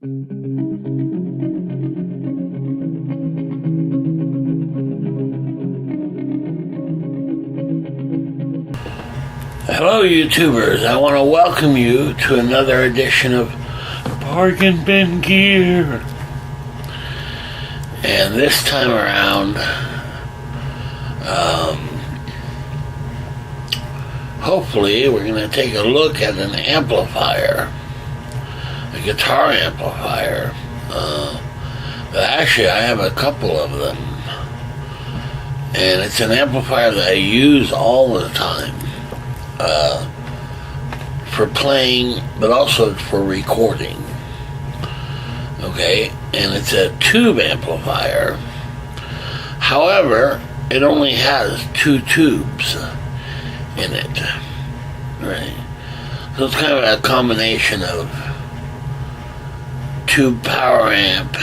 Hello YouTubers, I want to welcome you to another edition of Bargain Bin Gear. And this time around, hopefully we're going to take a look at an amplifier, a guitar amplifier. Actually, I have a couple of them. And it's an amplifier that I use all the time. For playing, but also for recording. Okay, and it's a tube amplifier. However, it only has 2 tubes in it. Right. So it's kind of a combination of tube power amp,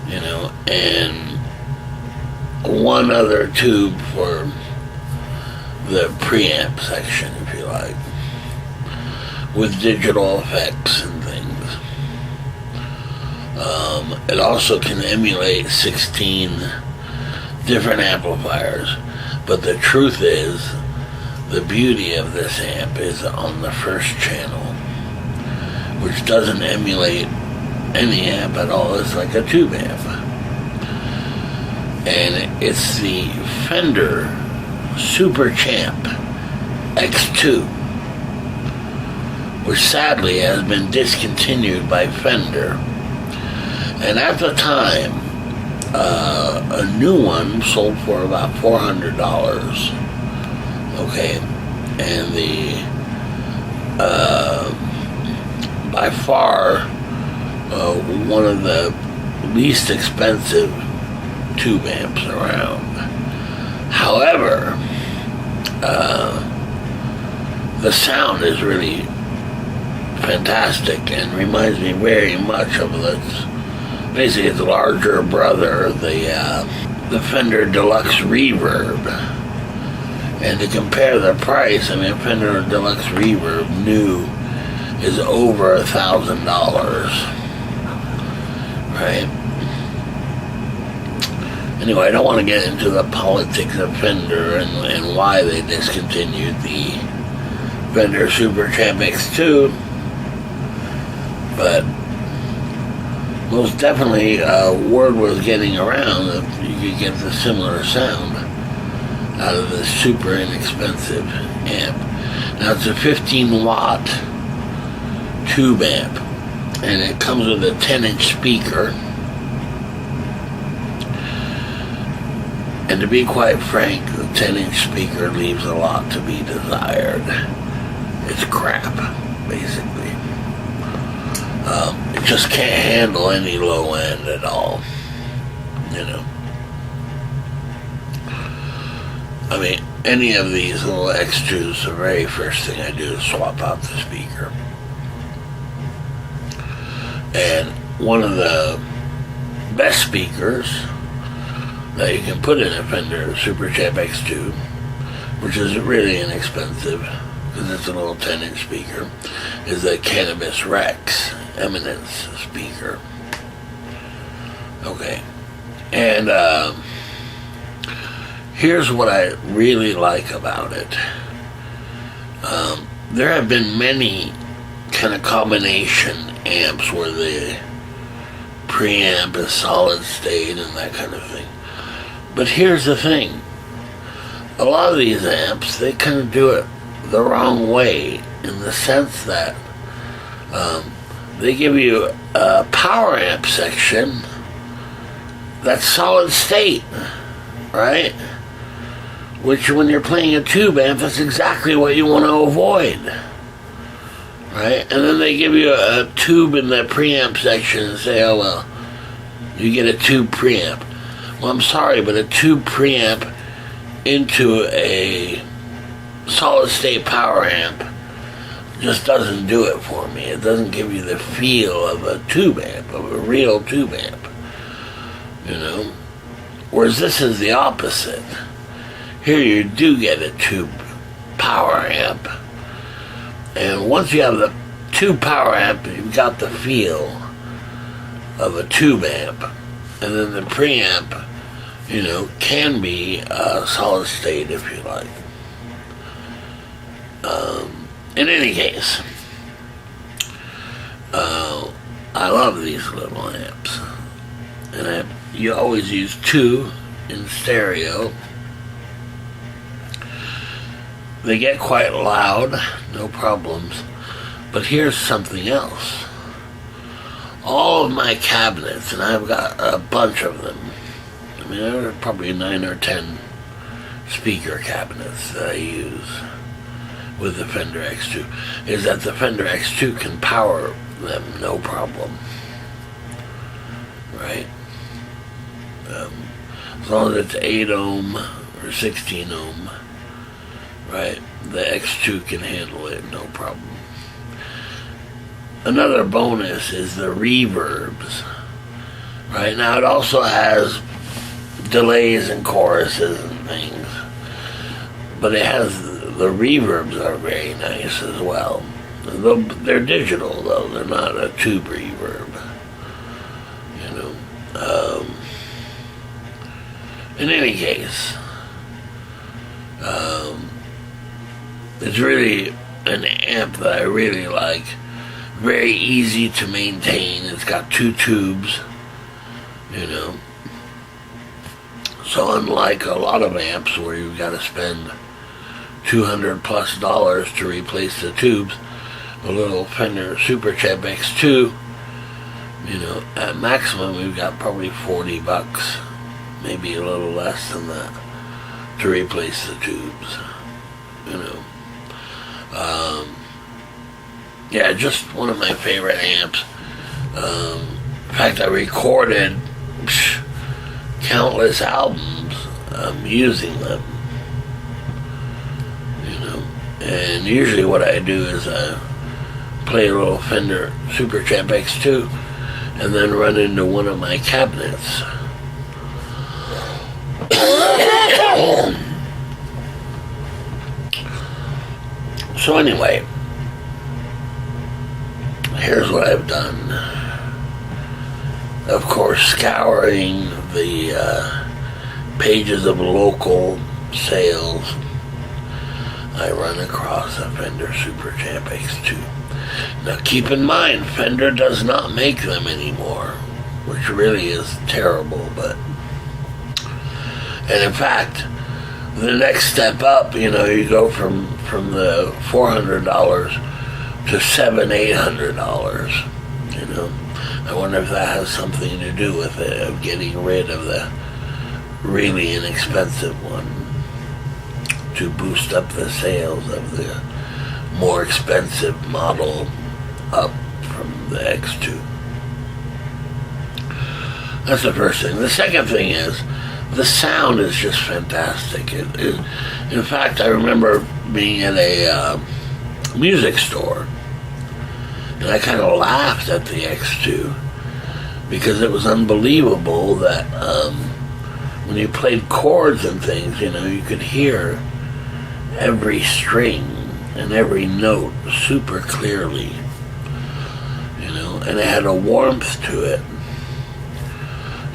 you know, and one other tube for the preamp section, if you like, with digital effects and things. It also can emulate 16 different amplifiers, but the truth is, the beauty of this amp is on the first channel, which doesn't emulate any amp at all. It's like a tube amp. And it's the Fender Super Champ X2, which sadly has been discontinued by Fender. And at the time, a new one sold for about $400. Okay, and the by far one of the least expensive tube amps around. However, the sound is really fantastic and reminds me very much of basically its larger brother, the Fender Deluxe Reverb. And to compare the price, I mean, Fender Deluxe Reverb new is over $1,000, right? Anyway, I don't want to get into the politics of Fender and why they discontinued the Fender Super Champ X2, but most definitely word was getting around that you could get the similar sound out of this super inexpensive amp. Now it's a 15-watt tube amp, and it comes with a 10-inch speaker. And to be quite frank, the 10-inch speaker leaves a lot to be desired. It's crap, basically. It just can't handle any low end at all, you know. I mean, any of these little X2s, the very first thing I do is swap out the speaker. And one of the best speakers that you can put in a Fender Super Champ X2, which is really inexpensive because it's a little 10-inch speaker, is the Cannabis Rex Eminence speaker. Okay, and here's what I really like about it. There have been many kind of combination amps where the preamp is solid state and that kind of thing. But here's the thing. A lot of these amps, they kind of do it the wrong way, in the sense that they give you a power amp section that's solid state, right? Which, when you're playing a tube amp, that's exactly what you want to avoid, right? And then they give you a tube in the preamp section and say, oh well, you get a tube preamp. Well, I'm sorry, but a tube preamp into a solid state power amp just doesn't do it for me. It doesn't give you the feel of a tube amp, of a real tube amp, you know. Whereas this is the opposite. Here you do get a tube power amp, and once you have the tube power amp, you've got the feel of a tube amp, and then the preamp, can be solid state if you like. In any case, I love these little amps, and you always use two in stereo. They get quite loud, no problems, but here's something else. All of my cabinets, and I've got a bunch of them, there are probably 9 or 10 speaker cabinets that I use with the Fender X2, is that the Fender X2 can power them no problem, right? As long as it's 8 ohm or 16 ohm, right, the X2 can handle it no problem. Another bonus is the reverbs, right? Now it also has delays and choruses and things, but it has the reverbs are very nice as well. They're digital though; they're not a tube reverb. In any case, it's really an amp that I really like. Very easy to maintain. It's got 2 tubes, So unlike a lot of amps where you've got to spend $200+ to replace the tubes, a little Fender Super Champ X2, at maximum we've got probably $40, maybe a little less than that, to replace the tubes. Yeah, just one of my favorite amps. In fact, I recorded countless albums using them. And usually what I do is I play a little Fender Super Champ X2 and then run into one of my cabinets. So anyway, here's what I've done. Of course, scouring the pages of local sales, I run across a Fender Super Champ X2. Now keep in mind, Fender does not make them anymore, which really is terrible, and in fact, the next step up, you go from the $400 to $700-800, I wonder if that has something to do with it, of getting rid of the really inexpensive one to boost up the sales of the more expensive model up from the X2. That's the first thing. The second thing is, the sound is just fantastic. In fact, I remember being at a music store, and I kind of laughed at the X2 because it was unbelievable that when you played chords and things, you could hear every string and every note super clearly, and it had a warmth to it.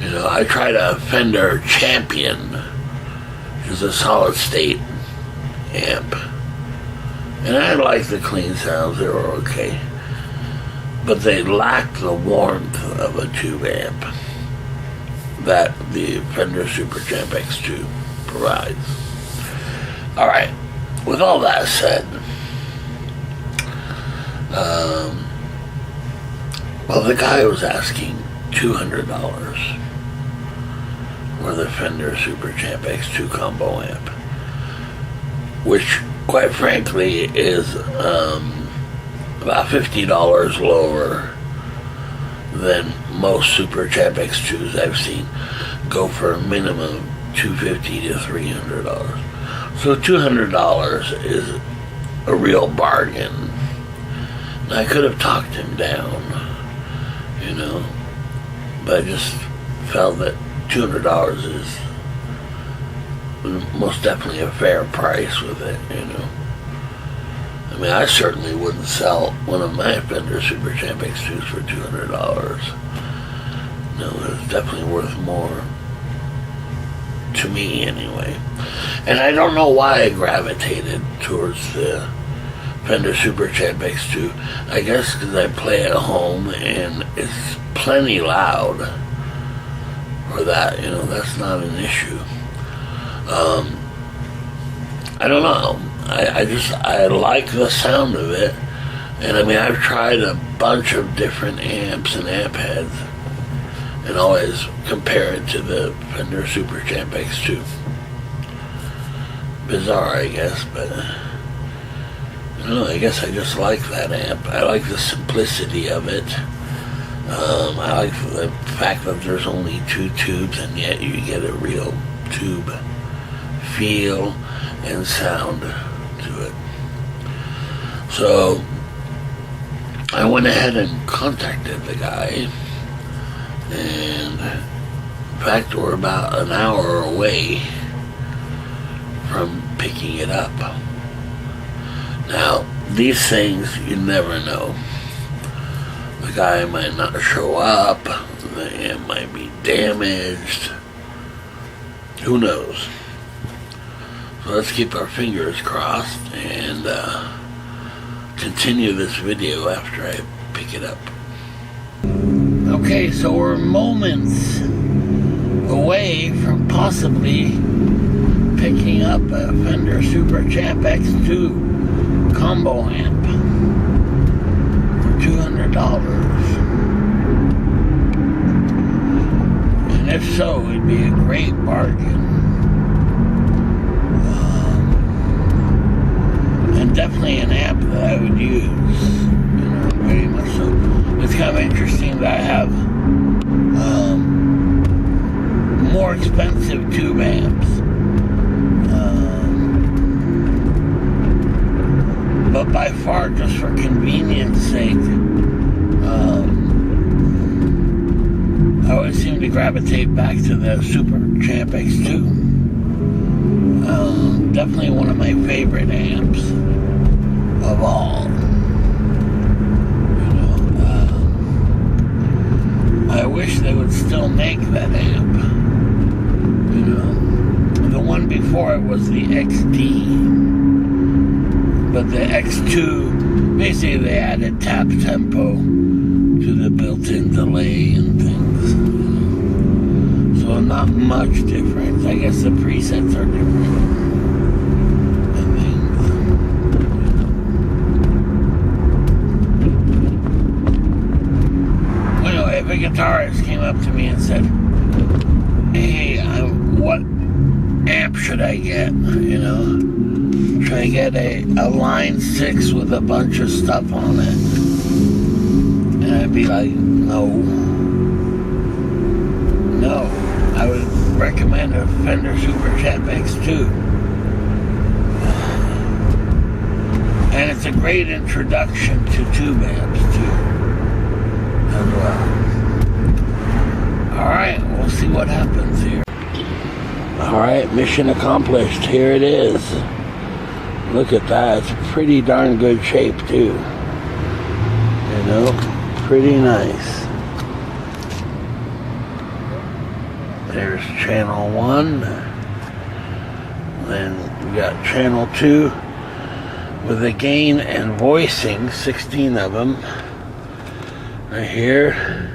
I tried a Fender Champion, which is a solid state amp, and I liked the clean sounds, they were okay, but they lacked the warmth of a tube amp that the Fender Super Champ X2 provides. Alright, with all that said, the guy was asking $200 for the Fender Super Champ X2 combo amp, which quite frankly is about $50 lower than most Super Champ X2s I've seen go for a minimum $250 to $300. So $200 is a real bargain. And I could have talked him down, but I just felt that $200 is most definitely a fair price with it, I mean, I certainly wouldn't sell one of my Fender Super Champ X2s for $200. No, it's definitely worth more. To me, anyway. And I don't know why I gravitated towards the Fender Super Champ X2. I guess because I play at home and it's plenty loud for that. You know, that's not an issue. I don't know. I like the sound of it. And I mean, I've tried a bunch of different amps and amp heads and always compare it to the Fender Super Champ X2. Bizarre, I guess, but I don't know, I guess I just like that amp. I like the simplicity of it. I like the fact that there's only 2 tubes and yet you get a real tube feel and sound to it. So I went ahead and contacted the guy, and in fact we're about an hour away from picking it up. Now, these things you never know. The guy might not show up, the amp might be damaged, who knows? So let's keep our fingers crossed and continue this video after I pick it up. Okay, so we're moments away from possibly picking up a Fender Super Champ X2 combo amp for $200. And if so, it'd be a great bargain. And definitely an amp that I would use, you know, very much so. It's kind of interesting that I have more expensive tube amps, but by far, just for convenience sake, I always seem to gravitate back to the Super Champ X2. Definitely one of my favorite amps of all. You know, I wish they would still make that amp. You know, the one before it was the XD, but the X2, basically they added tap tempo to the built-in delay and things. You know? So not much difference. I guess the presets are different. A guitarist came up to me and said, hey, what amp should I get, you know? Should I get a line 6 with a bunch of stuff on it? And I'd be like, no, I would recommend a Fender Super Champ X2. And it's a great introduction to tube amps too, as well. Alright, we'll see what happens here. Alright, mission accomplished. Here it is. Look at that. It's pretty darn good shape, too. You know, pretty nice. There's channel 1. Then we got channel 2 with the gain and voicing, 16 of them. Right here.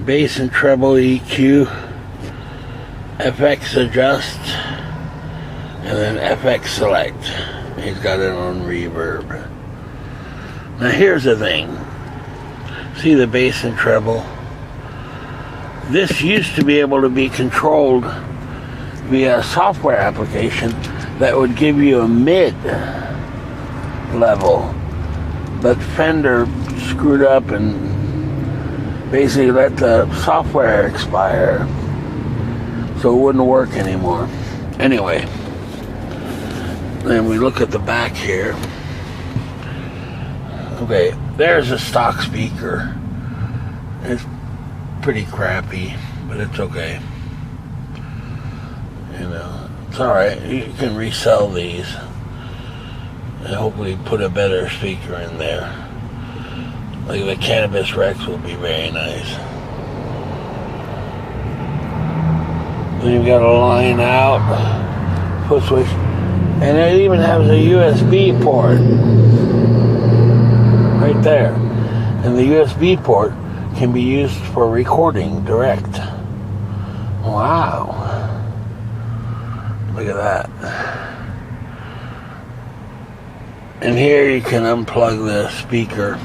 Bass and treble EQ, FX adjust, and then FX select. He's got it on reverb. Now here's the thing. See the bass and treble? This used to be able to be controlled via a software application that would give you a mid level, but Fender screwed up and basically let the software expire, so it wouldn't work anymore. Anyway, then we look at the back here. Okay, there's a stock speaker. It's pretty crappy, but it's okay. You know, it's alright. You can resell these. and hopefully put a better speaker in there. Like the Cannabis Rex will be very nice. Then you've got a line out, foot switch, and it even has a USB port right there. And the USB port can be used for recording direct. Wow. Look at that. And here you can unplug the speaker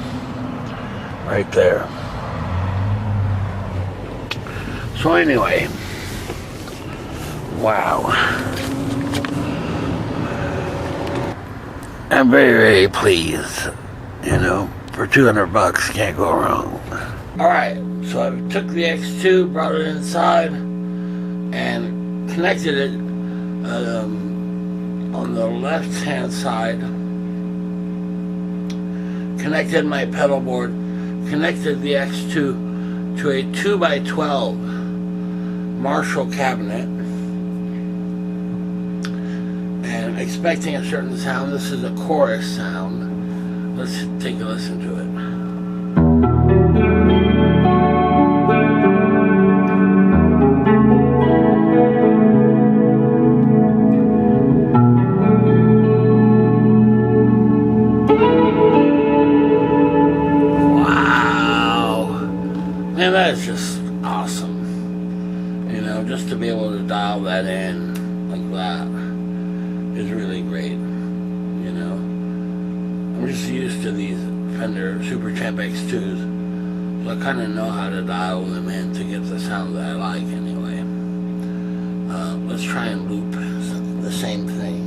right there. So anyway, wow. I'm very, very pleased. You know, for $200, can't go wrong. Alright, so I took the X2, brought it inside, and connected it on the left-hand side. Connected my pedal board, connected the X2 to a 2x12 Marshall cabinet, and expecting a certain sound. This is a chorus sound. Let's take a listen to it. Man, that's just awesome. You know, just to be able to dial that in like that is really great. You know, I'm just used to these Fender Super Champ X2s, so I kind of know how to dial them in to get the sound that I like anyway. Let's try and loop the same thing.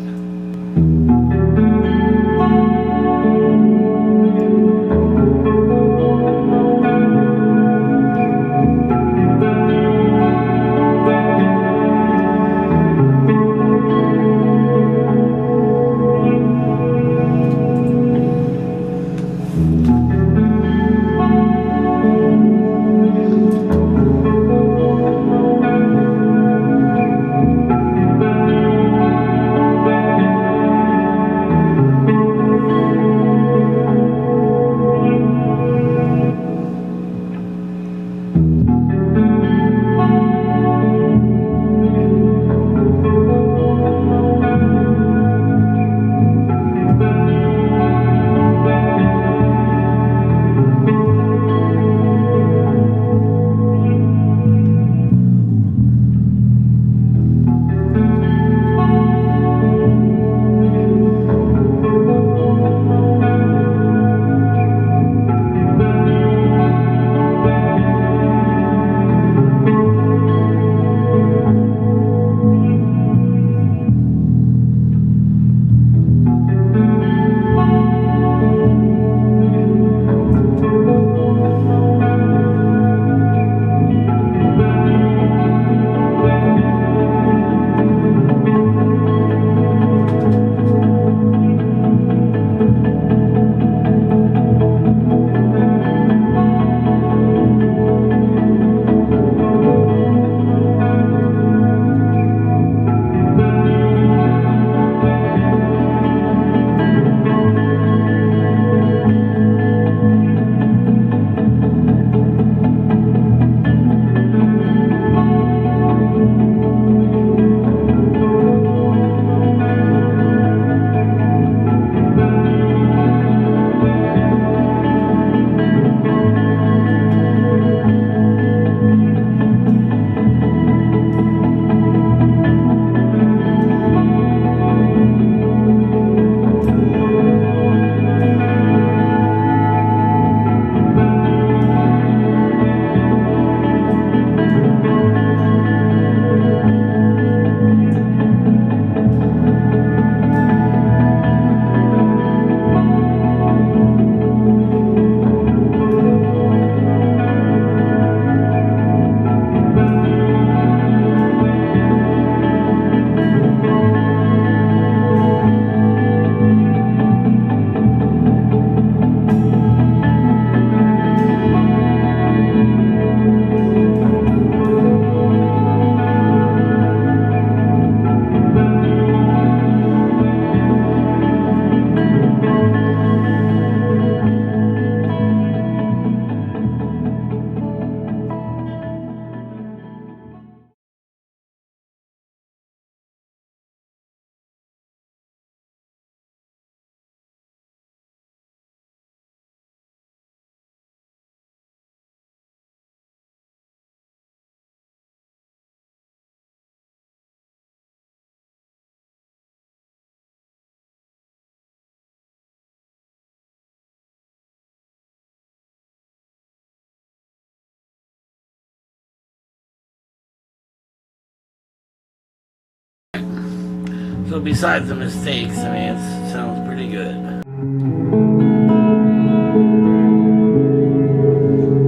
So besides the mistakes, I mean, it sounds pretty good.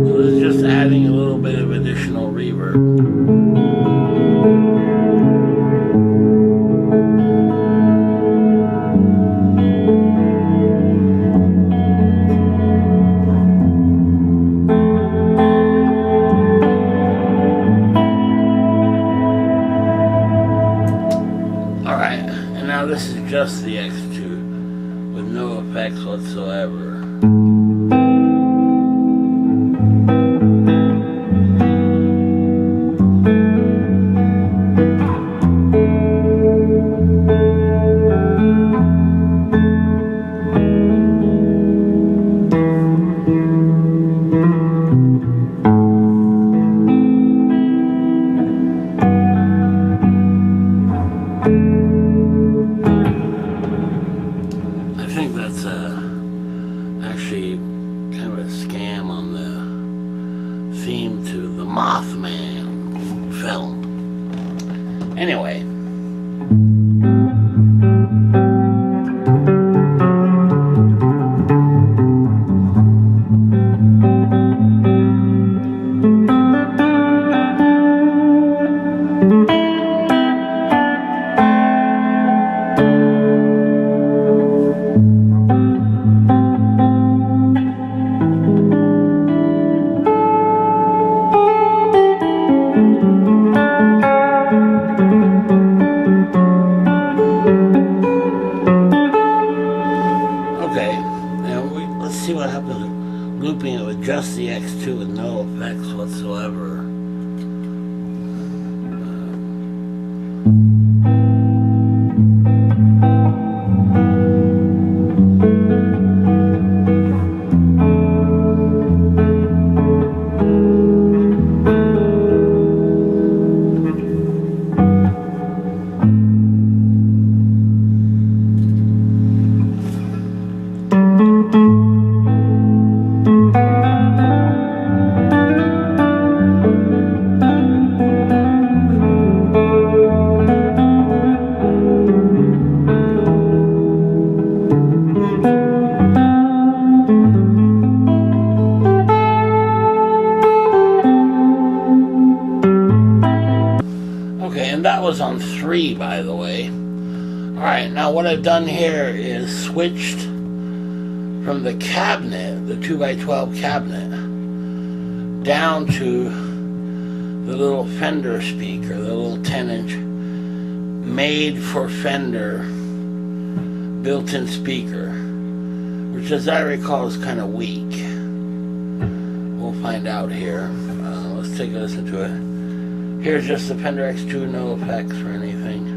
So this is just adding a little bit of additional reverb. This is just the X2 with no effects whatsoever. Actually kind of a scam on the theme to the Mothman film. Anyway. See what happens looping it with just the X2 with no effects whatsoever. And that was on 3, by the way. Alright, now what I've done here is switched from the cabinet, the 2x12 cabinet, down to the little Fender speaker, the little 10-inch made for Fender built-in speaker, which as I recall is kind of weak. We'll find out here. Let's take a listen to it. Here's just the Fender X2, no effects or anything.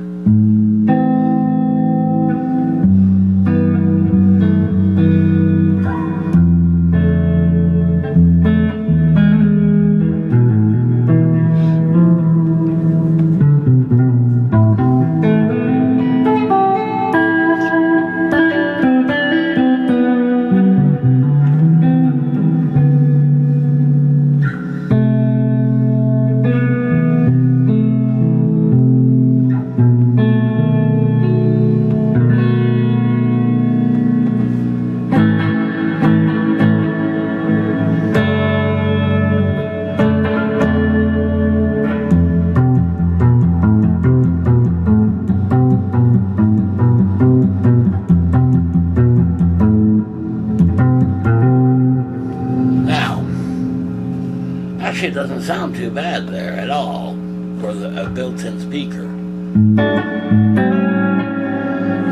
Actually, it doesn't sound too bad there at all for a built-in speaker.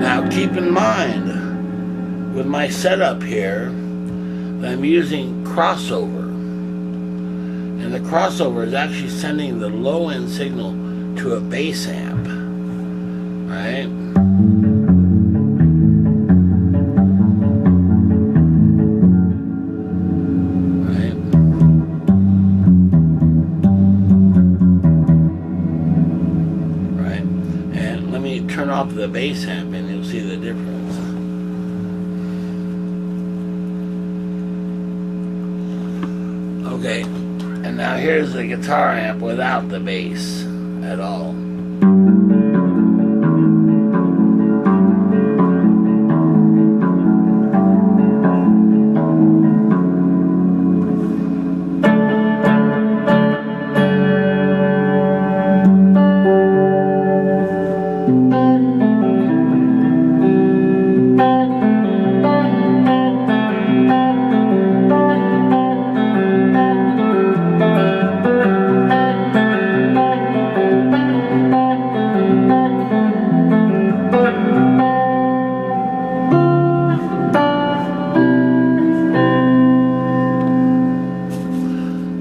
Now keep in mind, with my setup here, that I'm using crossover. And the crossover is actually sending the low-end signal to a bass amp, right? Turn off the bass amp and you'll see the difference. Okay, and now here's the guitar amp without the bass at all.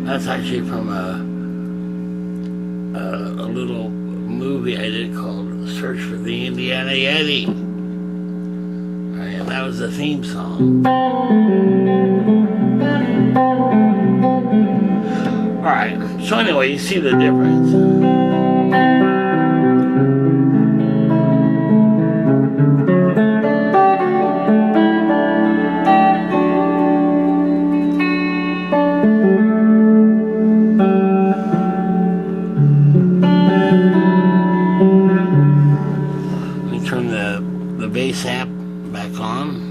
That's actually from a little movie I did called Search for the Indiana Yeti. Right, and that was the theme song. Alright, so anyway, you see the difference. Let me turn the bass amp back on.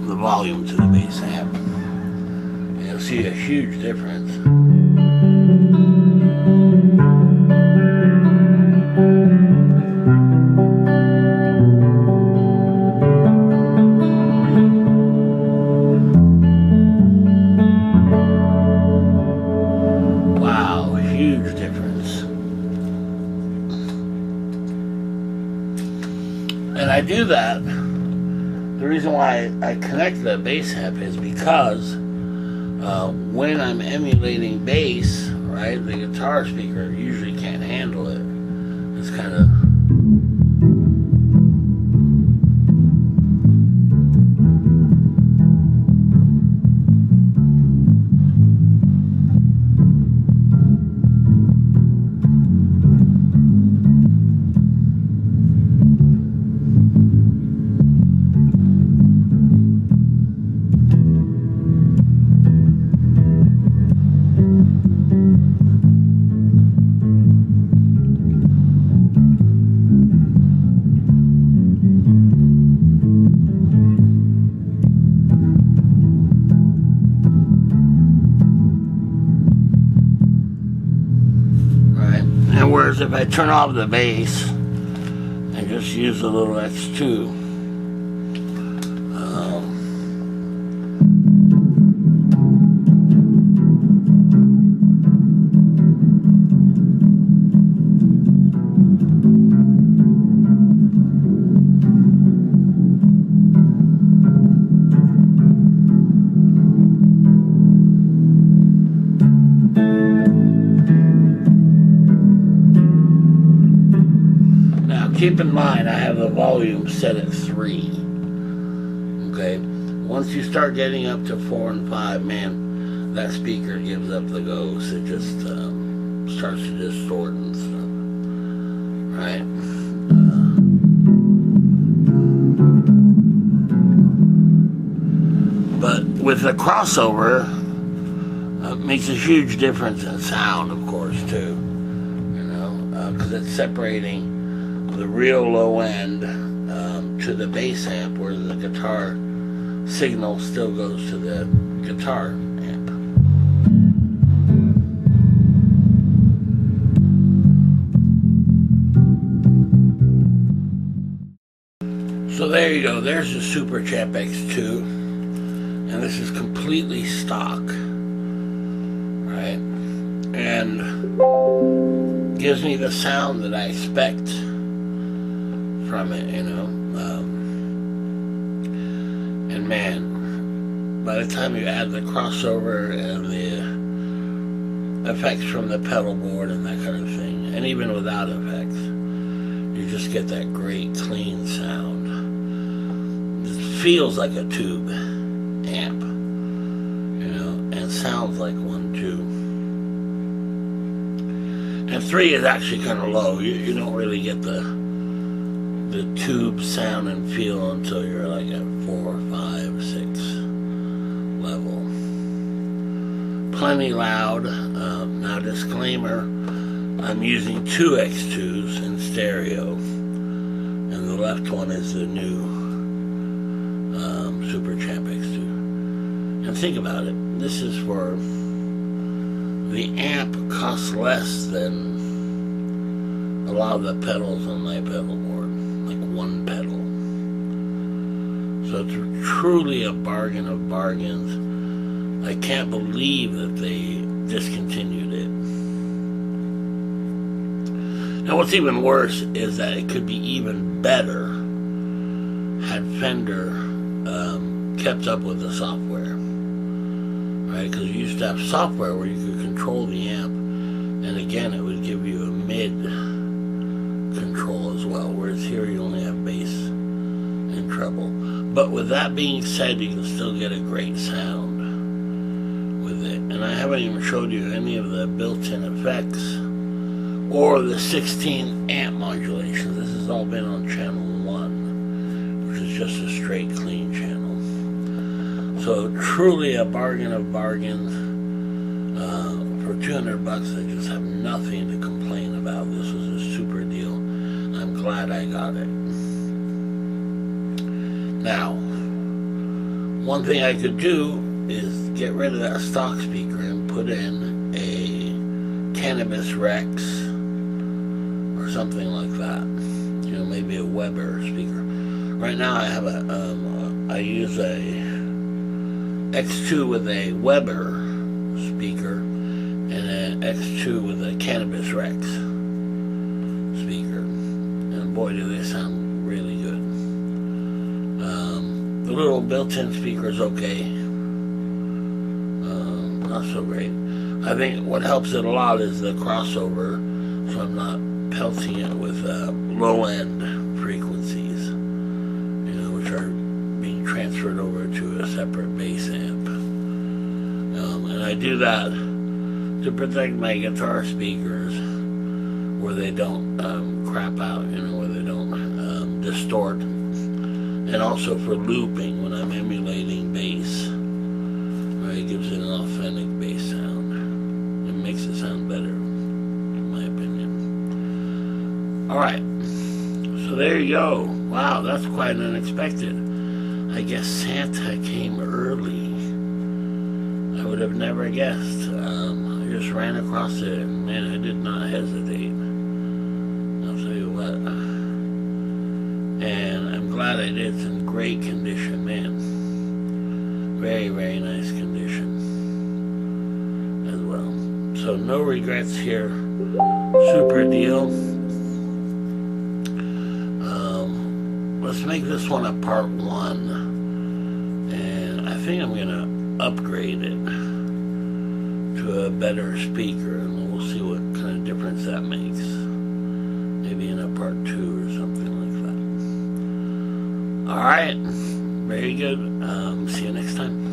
The volume to the bass amp. And you'll see a huge difference. Wow, huge difference. And I do that. The reason why I connect the bass amp is because when I'm emulating bass, right, the guitar speaker usually can't handle it. It's kind of... Whereas if I turn off the bass and just use a little X2, keep in mind, I have the volume set at 3. Okay? Once you start getting up to 4 and 5, man, that speaker gives up the ghost. It just starts to distort and stuff. Right? But with the crossover, it makes a huge difference in sound, of course, too. You know? Because it's separating the real low end to the bass amp, where the guitar signal still goes to the guitar amp. So there you go, there's the Super Champ X2, and this is completely stock, right? And gives me the sound that I expect from it, you know. And man, by the time you add the crossover and the effects from the pedal board and that kind of thing, and even without effects, you just get that great clean sound. It feels like a tube amp, you know, and sounds like one too. And 3 is actually kind of low. You don't really get the tube sound and feel until you're like at 4, 5, 6 level. Plenty loud. Now disclaimer, I'm using 2 X2s in stereo, and the left one is the new Super Champ X2. And think about it, this is for... the amp costs less than a lot of the pedals on my pedal board, like one pedal. So it's truly a bargain of bargains. I can't believe that they discontinued it. And what's even worse is that it could be even better had Fender kept up with the software. right? Because you used to have software where you could control the amp, and again, it would give you a mid control as well, whereas here you only have bass and treble. But with that being said, you can still get a great sound with it. And I haven't even showed you any of the built-in effects or the 16 amp modulations. This has all been on channel 1, which is just a straight clean channel. So truly a bargain of bargains. For $200 I just have nothing to complain about. This was a super deal. I'm glad I got it. Now, one thing I could do is get rid of that stock speaker and put in a Cannabis Rex or something like that. You know, maybe a Weber speaker. Right now I have I use a X2 with a Weber speaker and an X2 with a Cannabis Rex speaker. And boy, do they sound really good. The little built-in speaker is okay. Not so great. I think what helps it a lot is the crossover, so I'm not pelting it with low-end frequencies, you know, which are being transferred over to a separate bass amp. And I do that to protect my guitar speakers where they don't crap out, you know, where they don't distort, and also for looping when I'm emulating bass. Right, it gives it an authentic bass sound. It makes it sound better, in my opinion. Alright, so there you go. Wow, that's quite unexpected. I guess Santa came early. I would have never guessed. I just ran across it, and man, I did not hesitate. I'll tell you what. And I'm glad I did. It's in great condition, man. Very, very nice condition as well. So no regrets here. Super deal. Let's make this one a part 1. And I think I'm going to upgrade it to a better speaker, and we'll see what kind of difference that makes. Maybe in a part 2 or something like that. Alright, very good. See you next time.